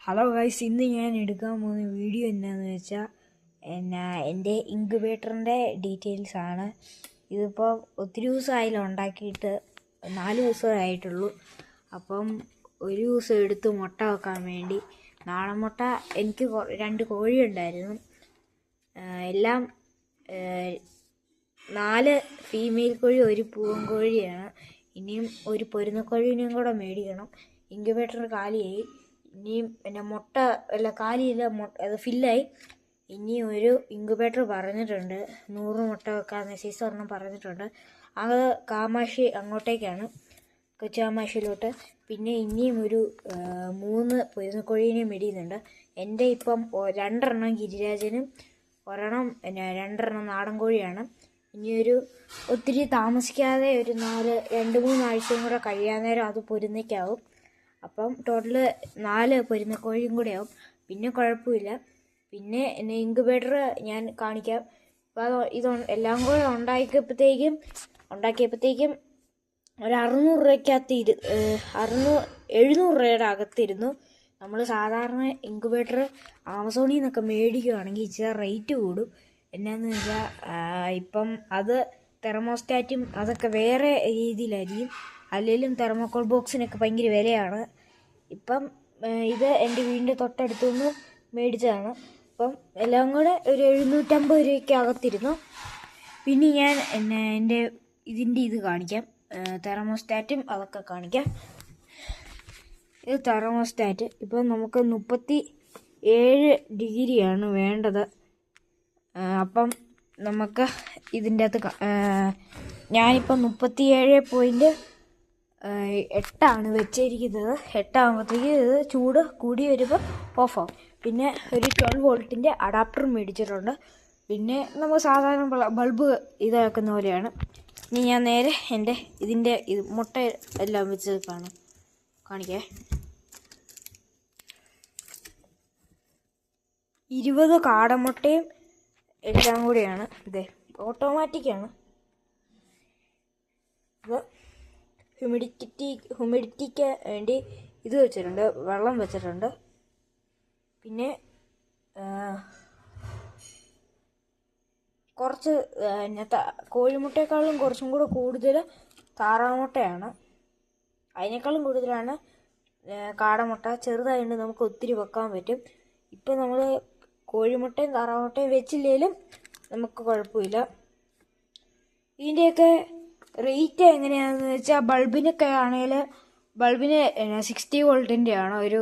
Hello guys, ഇന്ന് ഞാൻ എടുക്കാൻ പോകുന്ന വീഡിയോ എന്താണെന്ന് വെച്ചാൽ എൻ്റെ ഇൻക്യുബേറ്ററിൻ്റെ ഡീറ്റെയിൽസ് ആണ്. ഇതിപ്പോൾ ഒത്തിരി ദിവസമായില്ല ഉണ്ടാക്കിയിട്ട്, 4 ദിവസമേ ആയിട്ടുള്ളൂ. അപ്പം ഒരു ദിവസം എടുത്ത് മുട്ട വെക്കാൻ വേണ്ടി നാടൻ മുട്ട എനിക്ക് 2 കോഴി ഉണ്ടായിരുന്നു. എല്ലാം 4 ഫീമെയിൽ കോഴി, ഒരു പൂവൻ കോഴിയാണ്. ഇനിയും ഒരു പൊരുന്നക്കോഴീനെയും കൂടെ മേടിക്കണം. ഇൻക്യുബേറ്റർ കാലിയായി. ഇനിയും പിന്നെ മുട്ട കാലിയില്ല, അത് ഫില്ലായി. ഇനി ഒരു ഇൻക്യുബേറ്റർ പറഞ്ഞിട്ടുണ്ട്, 100 മുട്ട വെക്കാമെന്ന് സീസറിനും പറഞ്ഞിട്ടുണ്ട്. അത് കാമാക്ഷി അങ്ങോട്ടേക്കാണ്, കൊച്ചാമാഷിയിലോട്ട്. പിന്നെ ഇനിയും ഒരു 3 പൊരുന്നക്കോഴീനെ മേടിക്കുന്നുണ്ട്. എൻ്റെ ഇപ്പം 2 ഗിരിരാജനും 2 നാടൻ കോഴിയാണ്. ഇനിയൊരു ഒത്തിരി താമസിക്കാതെ ഒരു 2-3 ആഴ്ചയും കൂടെ കഴിയാൻ നേരം അത് പൊരുന്നയ്ക്കാവും. അപ്പം ടോട്ടൽ 4 പൊരുന്നക്കോഴിയും കൂടെ ആവും. പിന്നെ കുഴപ്പമില്ല. പിന്നെ ഇൻക്യുബേറ്റർ ഞാൻ കാണിക്കാം. അപ്പോൾ ഇത് എല്ലാം കൂടെ ഉണ്ടാക്കിയപ്പോഴത്തേക്കും ഒരു 600 രൂപയ്ക്കകത്ത് 700 രൂപയുടെ അകത്തിരുന്നു. നമ്മൾ സാധാരണ ഇൻക്യുബേറ്റർ ആമസോണിൽ നിന്നൊക്കെ മേടിക്കുകയാണെങ്കിൽ ഇച്ചിരി റേറ്റ് കൂടും. എന്നാന്ന് വെച്ചാൽ ഇപ്പം അത് തെർമോസ്റ്റാറ്റും അതൊക്കെ വേറെ രീതിയിലായിരിക്കും. അല്ലെങ്കിലും തെർമോക്കോൾ ബോക്സിനൊക്കെ ഭയങ്കര വിലയാണ്. ഇപ്പം ഇത് എൻ്റെ വീടിൻ്റെ തൊട്ടടുത്തുനിന്ന് മേടിച്ചതാണ്. അപ്പം എല്ലാം കൂടെ ഒരു 750 രൂപയ്ക്ക് അകത്തിരുന്നു. പിന്നെ ഞാൻ ഇതിൻ്റെ ഇത് കാണിക്കാം, തെർമോസ്റ്റാറ്റും അതൊക്കെ കാണിക്കാം. ഇത് തെർമോസ്റ്റാറ്റ്. ഇപ്പം നമുക്ക് 37 ഡിഗ്രിയാണ് വേണ്ടത്. അപ്പം നമുക്ക് ഇതിൻ്റെ അകത്ത് ഞാനിപ്പം 37.8 വെച്ചിരിക്കുന്നത്. 8 ആകുമ്പോഴത്തേക്ക് ഇത് ചൂട് കൂടി വരുമ്പോൾ ഓഫാവും. പിന്നെ ഒരു 12 വോൾട്ടിൻ്റെ അഡാപ്റ്റർ മേടിച്ചിട്ടുണ്ട്. പിന്നെ നമ്മൾ സാധാരണ ബൾബ് ഇതാക്കുന്ന പോലെയാണ്. ഇനി ഞാൻ നേരെ ഇതിൻ്റെ മുട്ട എല്ലാം വെച്ച് കാണിക്കേ. 20 കാടമുട്ടയും എല്ലാം കൂടിയാണ്. ഇത് ഓട്ടോമാറ്റിക്കാണ്. ഇത് ഹ്യൂമിഡിറ്റിക്ക് വേണ്ടി ഇത് വെച്ചിട്ടുണ്ട്, വെള്ളം വെച്ചിട്ടുണ്ട്. പിന്നെ കുറച്ച് കോഴിമുട്ടയെക്കാളും കുറച്ചും കൂടെ കൂടുതൽ താറാമുട്ടയാണ്. അതിനേക്കാളും കൂടുതലാണ് കാടമുട്ട. ചെറുതായതുകൊണ്ട് നമുക്ക് ഒത്തിരി വെക്കാൻ പറ്റും. ഇപ്പം നമ്മൾ കോഴിമുട്ടയും താറാമുട്ടയും വെച്ചില്ലെങ്കിലും നമുക്ക് കുഴപ്പമില്ല. ഇതിൻ്റെയൊക്കെ റേറ്റ് എങ്ങനെയാണെന്ന് വെച്ചാൽ ബൾബിനൊക്കെ ആണെങ്കിൽ ബൾബിന് 60 വോൾട്ടിൻ്റെ ആണ്. ഒരു